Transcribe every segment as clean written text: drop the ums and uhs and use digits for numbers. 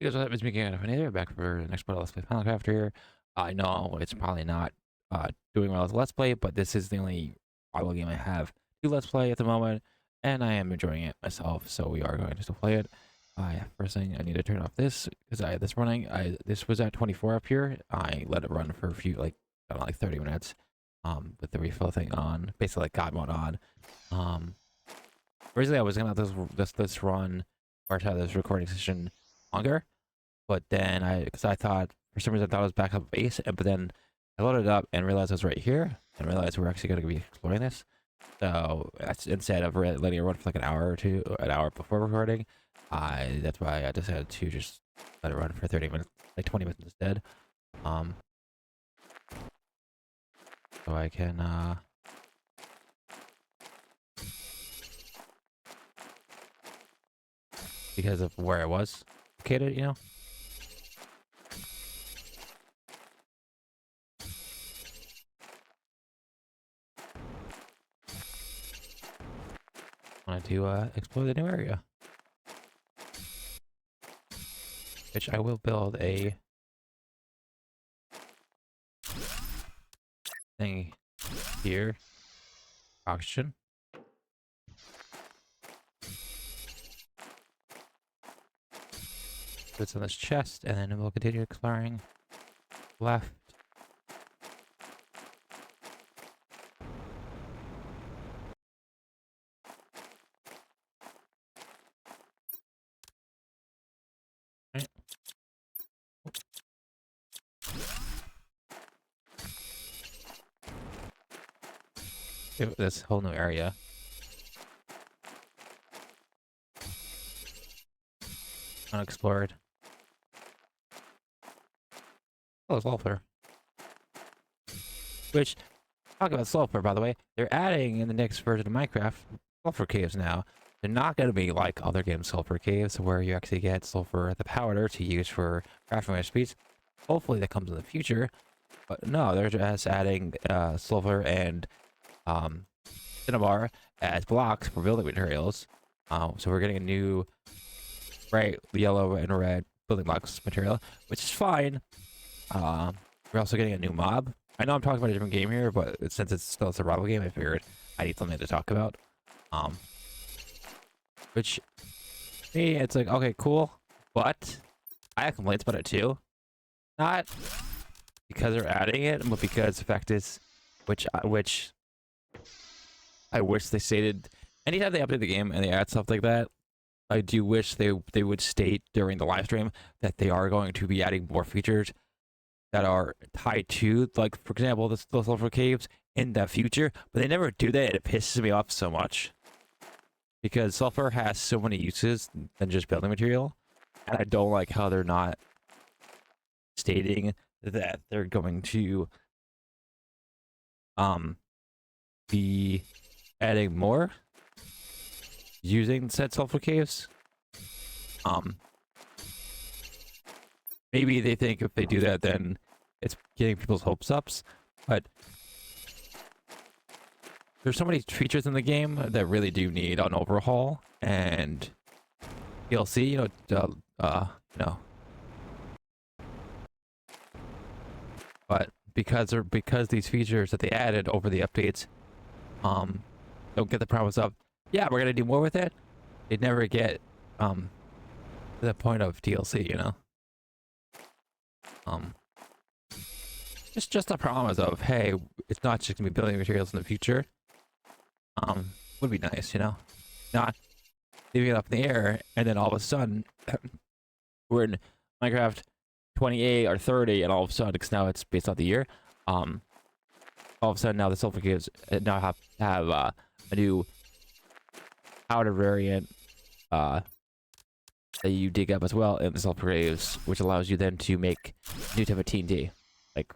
Because it's me again, here, back for the next part of Let's Play Minecraft here. I know it's probably not doing well as a Let's Play, but this is the only audio game I have to Let's Play at the moment, and I am enjoying it myself, so we are going to still play it. First thing, I need to turn off this, because I had this running. This was at 24 up here. I let it run for a few, I don't know, 30 minutes, with the refill thing on, basically like God Mode on. Originally I was gonna let this run, or try this recording session longer. But then because I thought, for some reason, I thought it was back up base, but then I loaded it up and realized it was right here, and realized we're actually going to be exploring this. So instead of letting it run for like an hour or two, an hour before recording, that's why I decided to just let it run for 30 minutes, like 20 minutes instead. So I can, because of where I was located, you know. Wanted to explore the new area, which I will build a thing here. Oxygen. It's on this chest, and then we'll continue exploring left. Right. This whole new area. Unexplored. Oh, sulfur. Which, talk about sulfur, by the way, they're adding in the next version of Minecraft sulfur caves now. They're not going to be like other games sulfur caves, where you actually get sulfur, the powder, to use for crafting recipes. Hopefully that comes in the future. But no, they're just adding sulfur and cinnabar as blocks for building materials. So we're getting a new bright yellow and red building blocks material, which is fine. We're also getting a new mob. I know I'm talking about a different game here, but since it's still a survival game, I figured I need something to talk about. Which, me, it's like, okay, cool, but I have complaints about it too. Not because they're adding it, but because the fact is, which I wish they stated, anytime they update the game and they add stuff like that, I do wish they would state during the live stream that they are going to be adding more features that are tied to, like, for example, the sulfur caves in the future, but they never do that, and it pisses me off so much. Because sulfur has so many uses than just building material, and I don't like how they're not stating that they're going to be adding more using said sulfur caves. Maybe they think if they do that, then it's getting people's hopes up. But there's so many features in the game that really do need an overhaul, and DLC, you know. But because these features that they added over the updates, don't get the promise of, yeah, we're gonna do more with it. They never get to the point of DLC, you know. Just a promise of, hey, it's not just gonna be building materials in the future. Would be nice, you know, not leaving it up in the air and then all of a sudden we're in Minecraft 28 or 30, and all of a sudden, because now it's based on the year, all of a sudden now the sulfur caves now have a new powder variant that you dig up as well in the sulfur caves, which allows you then to make new type of TNT. Like,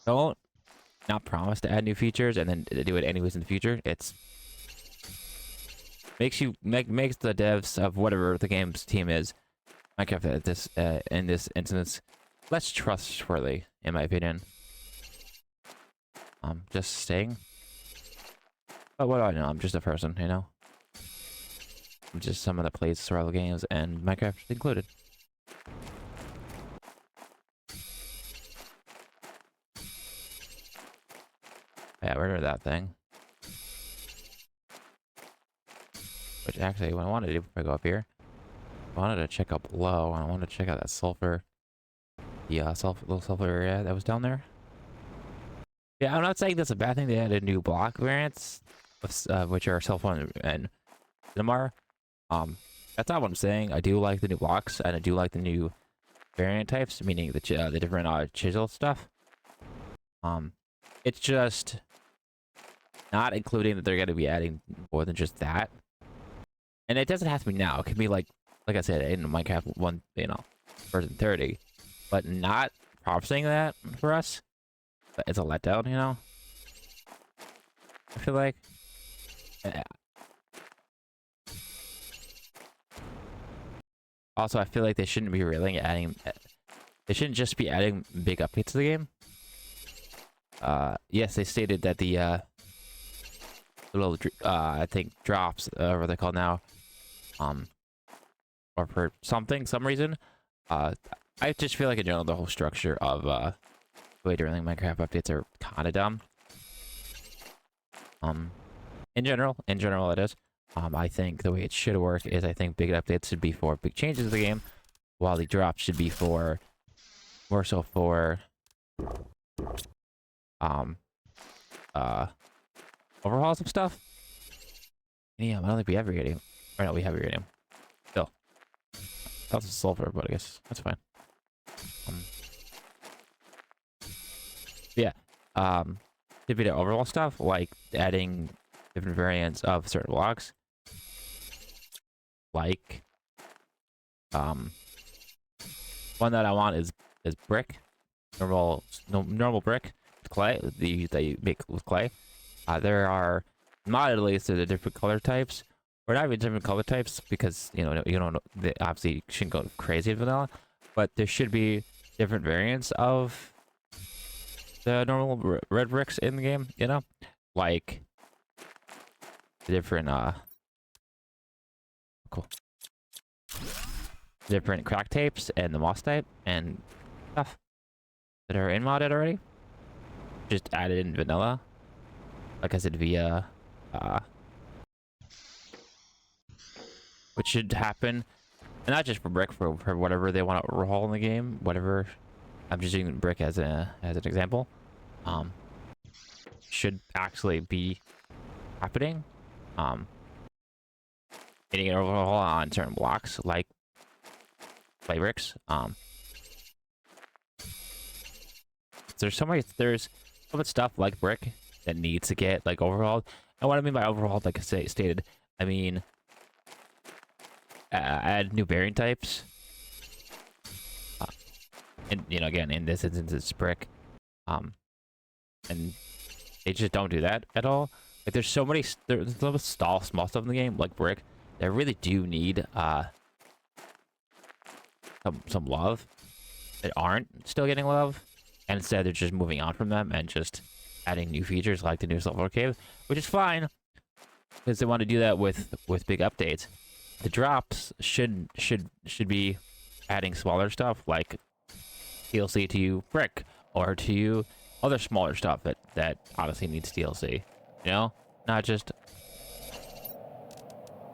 don't not promise to add new features and then do it anyways in the future. It's makes the devs of whatever the game's team is, Minecraft at this in this instance, less trustworthy, in my opinion. Just saying. But what do I know? I'm just a person, you know. just someone that plays survival games and Minecraft included. Yeah, rid of that thing. Which actually, what I wanted to do before I go up here, I wanted to check out below. I wanted to check out that sulfur, the little sulfur area that was down there. Yeah, I'm not saying that's a bad thing. They added new block variants, which are sulfur and cinnamar. That's not what I'm saying. I do like the new blocks, and I do like the new variant types, meaning the different chisel stuff. It's just not including that they're going to be adding more than just that. And it doesn't have to be now. It can be like I said, in Minecraft 1, version 30, but not promising that for us. It's a letdown, I feel like. Yeah. Also, I feel like they shouldn't be really adding. They shouldn't just be adding big updates to the game. Yes, they stated that the little I think drops, what they're called now, or for some reason. I just feel like in general the whole structure of the way during Minecraft updates are kind of dumb. In general it is. I think the way it should work is I think big updates should be for big changes to the game, while the drops should be for more so for overhauls of stuff. Yeah, I don't think we have iridium. Or no, we have iridium. Still. That's a sulfur, but I guess that's fine. Yeah. To be the overall stuff, like adding different variants of certain blocks. Like one that I want is brick. Normal brick with clay that you make with clay. There are not at least the different color types, or not even different color types, because you don't know, they obviously shouldn't go crazy in vanilla, but there should be different variants of the normal red bricks in the game, like different different crack tapes and the moss type and stuff that are in modded already, just added in vanilla, like I said, via which should happen, and not just for brick, for whatever they want to overhaul in the game, whatever. I'm just using brick as an example. Should actually be happening. Getting an overhaul on certain blocks like clay bricks. There's so much stuff like brick that needs to get like overhauled. And what I mean by overhauled, like I stated, I mean add new bearing types. And again, in this instance, it's brick. And they just don't do that at all. Like there's so many, there's small stuff in the game like brick that really do need some love, that aren't still getting love, and instead they're just moving on from them and just adding new features like the new sulfur cave, which is fine because they want to do that with big updates. The drops should be adding smaller stuff like DLC to brick or to other smaller stuff that honestly needs DLC. Not just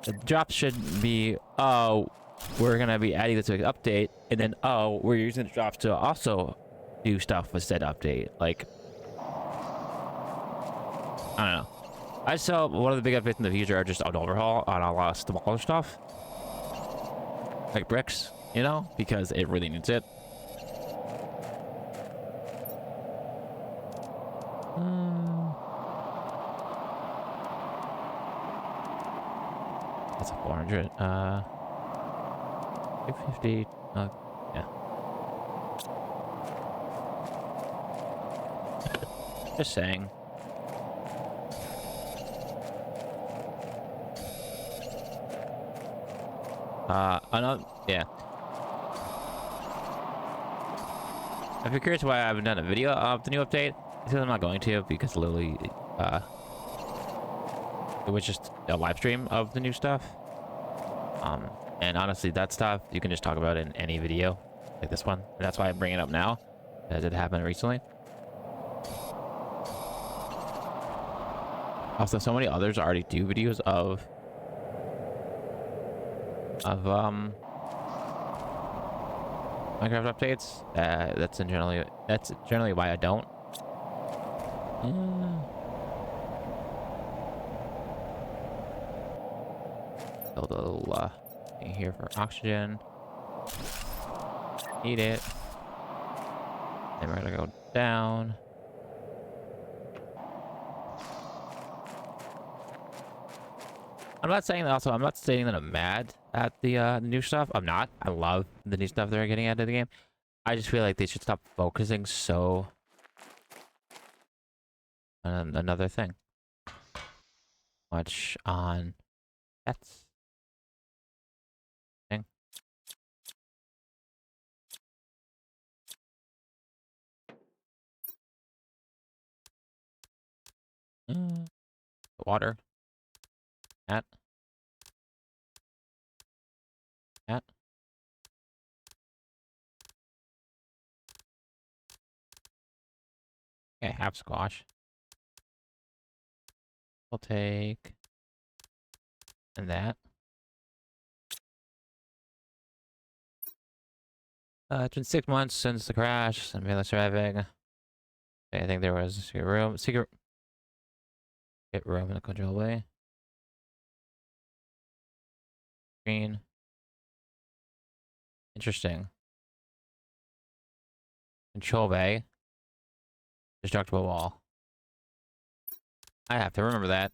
the drops should be, oh, we're gonna be adding this to an update, and then oh, we're using the drops to also do stuff with said update. Like, I don't know. I saw one of the big updates in the future are just an overhaul on a lot of smaller stuff, like bricks, because it really needs it. That's a 400. 250. Yeah. Just saying. Another, yeah. If you're curious why I haven't done a video of the new update, it's because I'm not going to, because literally, it was just a live stream of the new stuff. And honestly, that stuff you can just talk about in any video, like this one. And that's why I bring it up now, as it happened recently. Also, so many others already do videos of Minecraft updates. That's generally why I don't. Build a little thing here for oxygen. Eat it. Then we're gonna go down. I'm not saying that. Also, I'm not saying that I'm mad at the new stuff. I'm not. I love the new stuff they're getting out of the game. I just feel like they should stop focusing so on another thing. Much on pets. Thing. Water. Cat. Cat. Okay, half squash. We'll take and that. It's been 6 months since the crash. I'm really surviving. I think there was a secret room in the control bay. Green. Interesting. Control bay. Destructible wall. I have to remember that.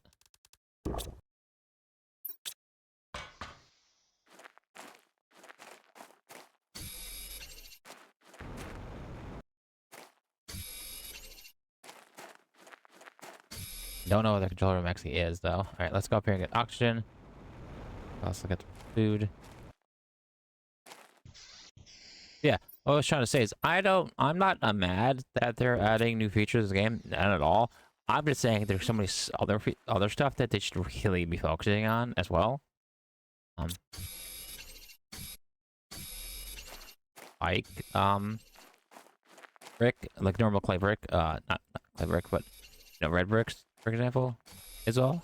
Don't know what the control room actually is, though. All right, let's go up here and get oxygen. Also get food. Yeah, what I was trying to say is I'm not mad that they're adding new features to the game. Not at all. I'm just saying there's so many other stuff that they should really be focusing on as well. Like brick, like normal clay brick, not clay brick, but red bricks, for example, as well.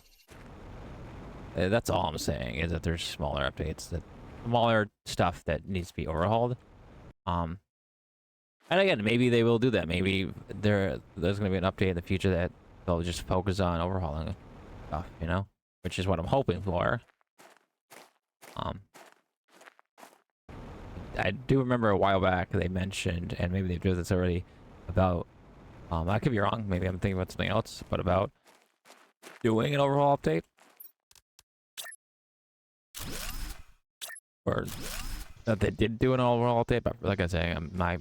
That's all I'm saying, is that there's smaller updates, smaller stuff that needs to be overhauled. And again, maybe they will do that. Maybe there's going to be an update in the future that they'll just focus on overhauling stuff, you know, which is what I'm hoping for. I do remember a while back they mentioned, and maybe they've done this already, about I could be wrong, maybe I'm thinking about something else, but about doing an overhaul update, or that they did do an overhaul update. But like I say, my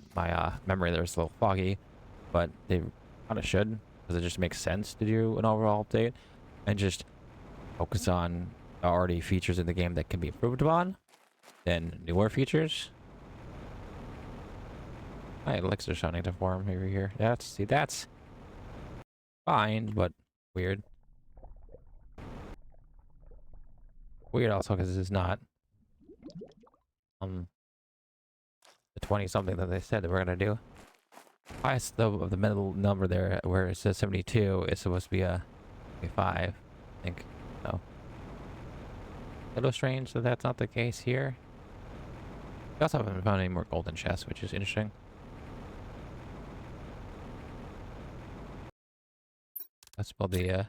memory there is a little foggy, but they kind of should, because it just makes sense to do an overhaul update and just focus on already features in the game that can be improved upon, then newer features. My elixir starting to form over here. That's fine, but weird. Weird also because this is not the 20 something that they said that we're gonna do. Highest of the middle number there, where it says 72, is supposed to be a 5, I think. So a little strange that that's not the case here. We also haven't found any more golden chests, which is interesting. Let's build the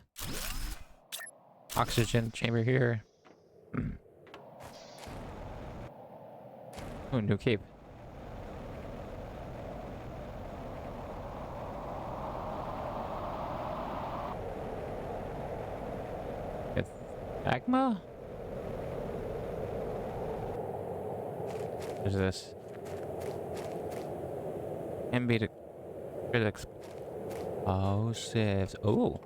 oxygen chamber here. Oh, new cape. It's magma? What is this? MB critics. Oh, saves. Oh.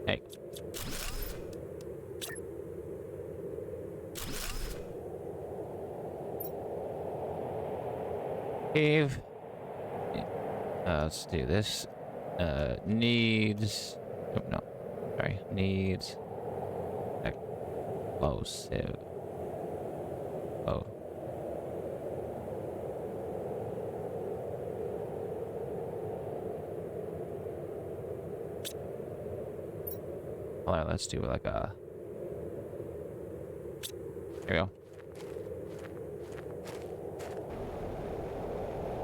Hey. Cave. Let's do this. Needs Oh, no. Sorry. Needs explosive. Oh. Alright, let's do like a. There we go.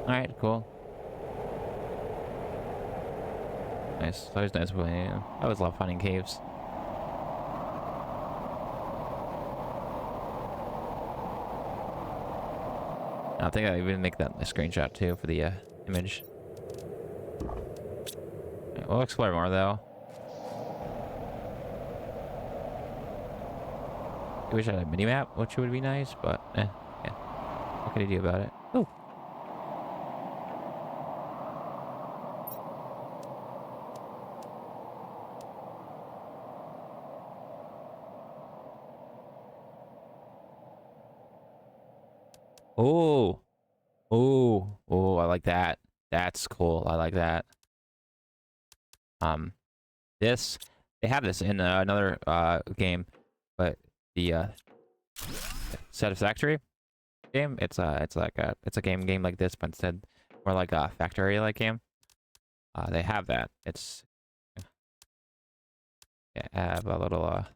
Alright, cool. Nice. It's always nice when I always love finding caves. I think I even make that a screenshot too for the image. Right, we'll explore more though. I wish I had a mini map, which would be nice, but yeah. What can I do about it? Oh. Oh. Oh. Oh, I like that. That's cool. I like that. This they have this in another game, but the Satisfactory game, it's like a game like this, but instead more like a factory like game. They have that. It's yeah, have a little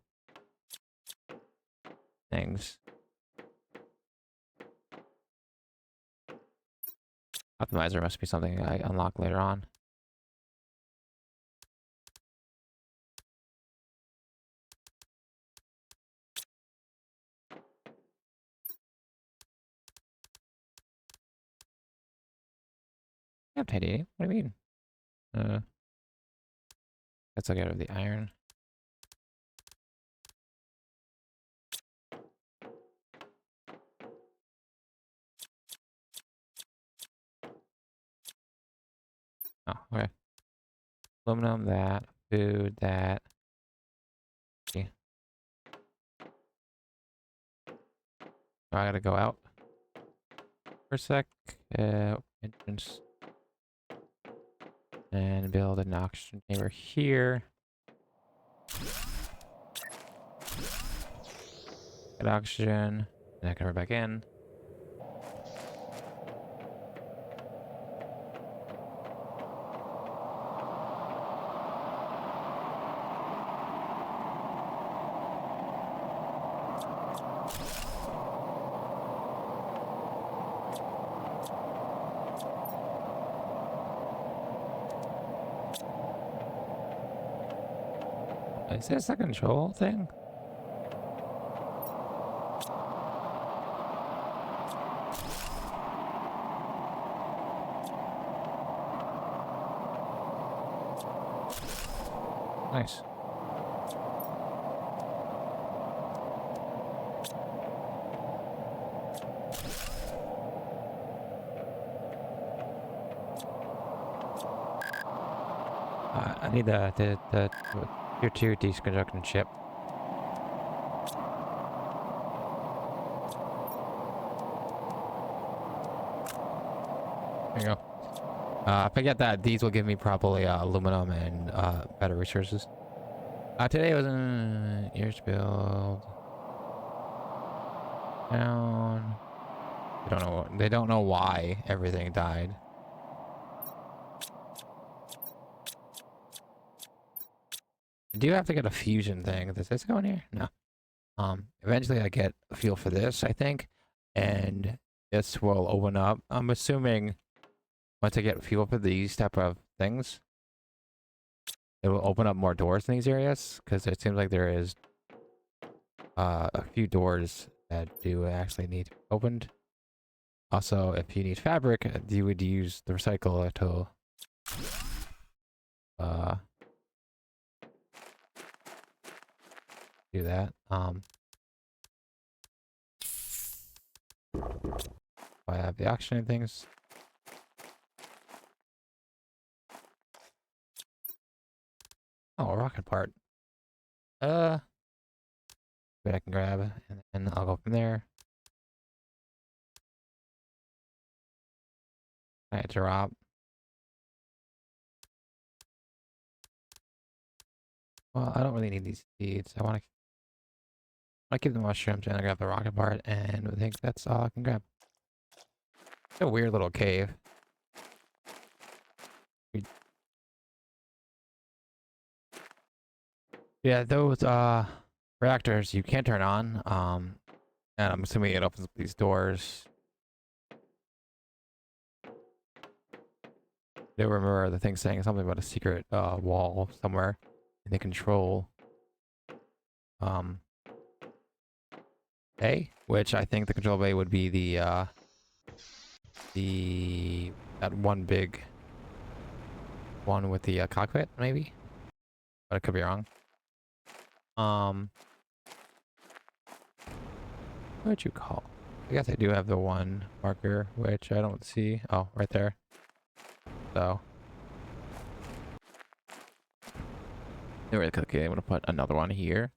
things. Optimizer must be something I unlock later on. I have titanium. What do you mean? Let's look at the iron. Oh, okay. Aluminum, that. Food, that. Okay. Oh, I gotta go out for a sec. Entrance. And build an oxygen chamber here. Get oxygen. And I can run back in. Is this a control thing? Nice. I need the tier 2 deconstruction chip. There you go. I forget that these will give me probably aluminum and better resources. Today was years build down. They don't know why everything died. I do have to get a fusion thing. Does this go in here? No. Eventually I get a feel for this, I think, and this will open up. I'm assuming once I get a feel for these type of things, it will open up more doors in these areas, because it seems like there is a few doors that do actually need opened. Also, if you need fabric, you would use the recycle to do that. I have the auction and things. Oh, a rocket part. But I can grab, and then I'll go from there. Alright, drop. Well, I don't really need these seeds. I keep the mushrooms and I grab the rocket part, and I think that's all I can grab. It's a weird little cave. Yeah, those reactors you can't turn on. And I'm assuming it opens up these doors. I remember the thing saying something about a secret wall somewhere in the control bay, which I think the control bay would be the that one big one with the cockpit, maybe, but I could be wrong. What'd you call? I guess I do have the one marker, which I don't see. Oh, right there. So, okay, I'm gonna put another one here.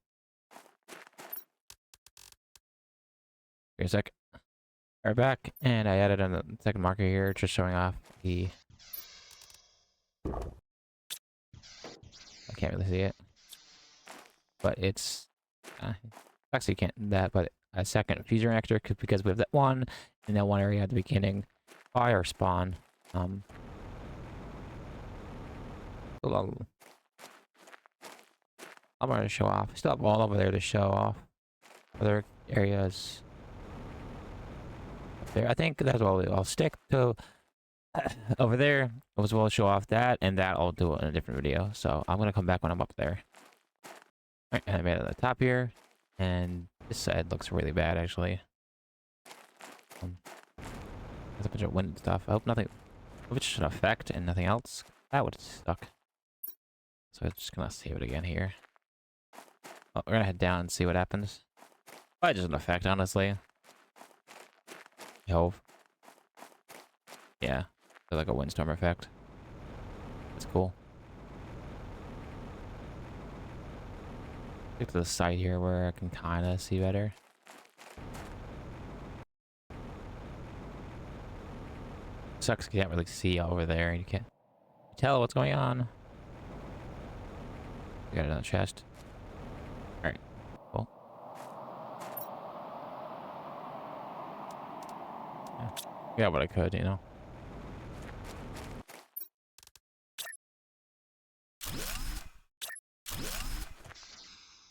Wait a sec. Right back, and I added a second marker here, just showing off the. I can't really see it, but it's actually can't that, but a second fusion reactor because we have that one in that one area at the beginning. Fire spawn. I'm going to show off. Still have all over there to show off. Other areas. Up there. I think that's what I'll stick to. Over there, I was well show off that, and that I'll do it in a different video. So I'm going to come back when I'm up there. Alright, and I made it at the top here. And this side looks really bad, actually. There's a bunch of wind stuff. I hope nothing... I hope it's just an effect and nothing else. That would have stuck. So I'm just gonna save it again here. Oh, we're gonna head down and see what happens. Probably just an effect, honestly. I hope. Yeah. Like a windstorm effect. That's cool. Get to the side here where I can kind of see better. Sucks you can't really see over there. You can't tell what's going on. We got another chest. Alright. Cool. Yeah, what I could, you know.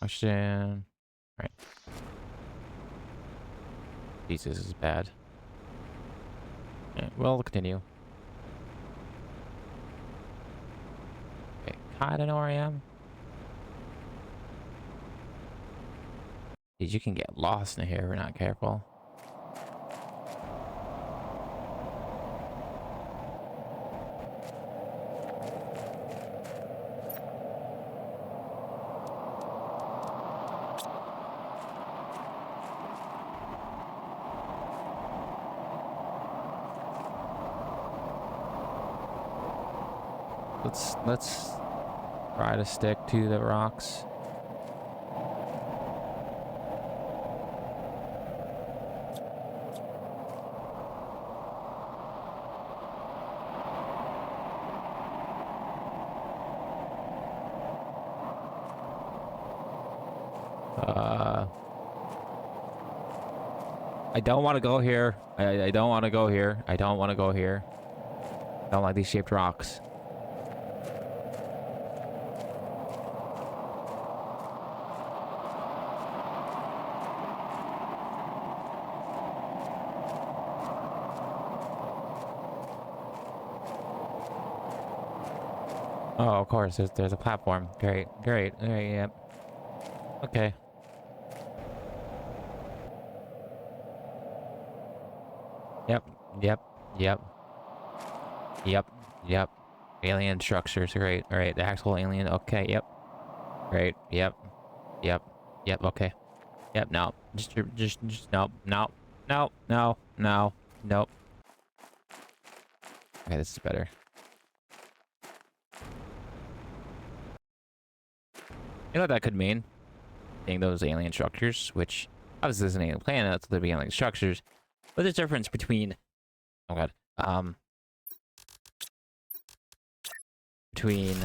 Question. Alright. Jesus, this is bad. Yeah, we'll continue. Okay, kinda know where I am. Dude, you can get lost in here if we're not careful. Let's try to stick to the rocks. I don't want to go here. I don't want to go here. I don't want to go here. I don't like these shaped rocks. Oh, of course, there's a platform. Great, great. Yep. Okay. Yep, yep, yep. Yep, yep. Alien structures, great. Alright, the actual alien, okay, yep. Great, yep. Yep, yep, okay. Yep, no. Just, no, no, no, no, no, nope. Okay, this is better. You know what that could mean? Seeing those alien structures, which obviously is an alien planet, so there'd be alien structures. But there's a difference between, oh god, between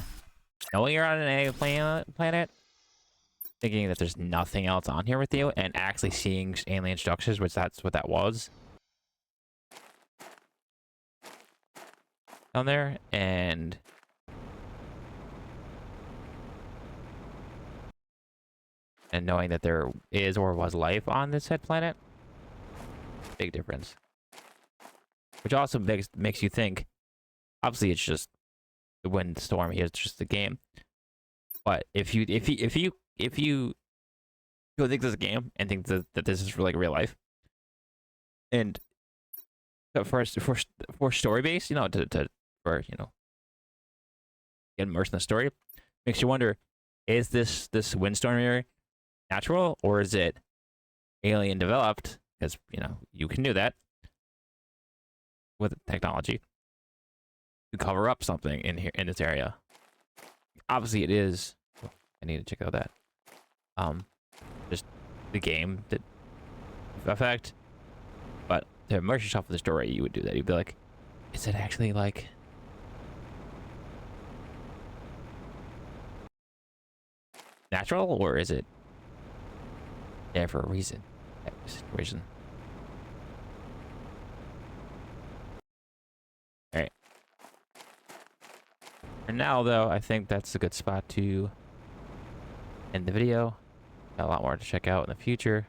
knowing you're on an alien planet, thinking that there's nothing else on here with you, and actually seeing alien structures, which that's what that was down there, and knowing that there is or was life on this said planet, big difference. Which also makes you think. Obviously, it's just the windstorm here. It's just the game. But if you go think this is a game and think that this is like real life, and for story based, you know, for get immersed in the story, makes you wonder: is this windstorm here natural, or is it alien developed? Because you can do that with technology to cover up something in here in this area. Obviously, it is. Oh, I need to check out that. Just the game that effect. But to immerse yourself in the story, you would do that. You'd be like, is it actually like natural, or is it there for a reason? That situation. All right. For now, though, I think that's a good spot to end the video. Got a lot more to check out in the future.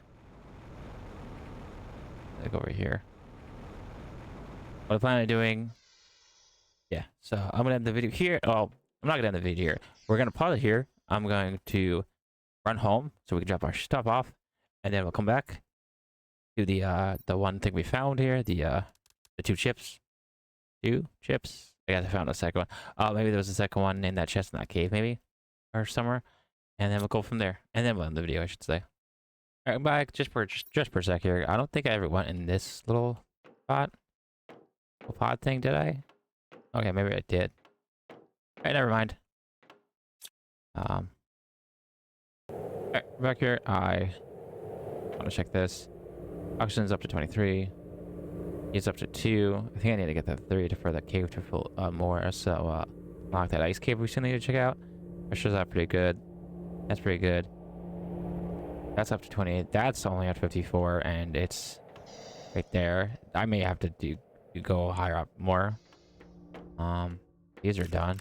Let's go over here. What I plan on doing? Yeah, so I'm gonna end the video here. Oh, I'm not gonna end the video here. We're gonna pause it here. I'm going to run home so we can drop our stuff off, and then we'll come back to the one thing we found here, the 2 chips. 2 chips. I guess I found a second one. Maybe there was a second one in that chest in that cave, maybe, or somewhere. And then we'll go from there. And then we'll end the video, I should say. All right, back just for a sec here. I don't think I ever went in this little spot. Little pod thing, did I? Okay, maybe I did. All right, never mind. All right, back here. I want to check this. Oxygen's up to 23. He's up to 2. I think I need to get that 3 for the cave to fill more. So, unlock that ice cave we still need to check out. Pressure's up pretty good. That's pretty good. That's up to 28. That's only at 54, and it's right there. I may have to go higher up more. These are done.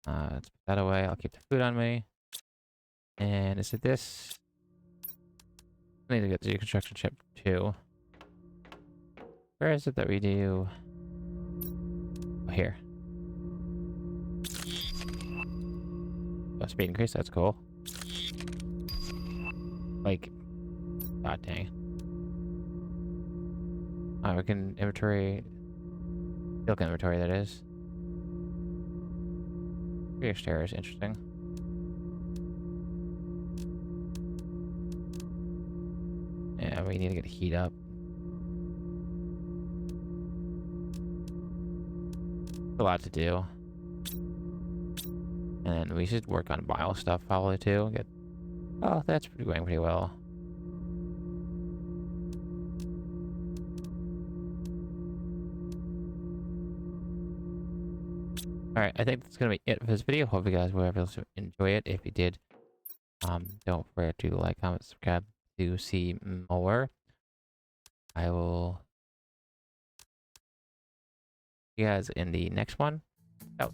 Let's put that away. I'll keep the food on me. And is it this? I need to get the deconstruction chip too. Where is it that we do? Oh, here. Oh, speed increase, that's cool. Like, god dang. We can inventory. Silk inventory, that is. Rear stairs, interesting. Yeah, we need to get heat up. A lot to do. And we should work on bio stuff probably too. Oh, that's going pretty well. Alright, I think that's gonna be it for this video. Hope you guys were able to enjoy it. If you did, don't forget to like, comment, subscribe to see more. I will see you guys in the next one. Out.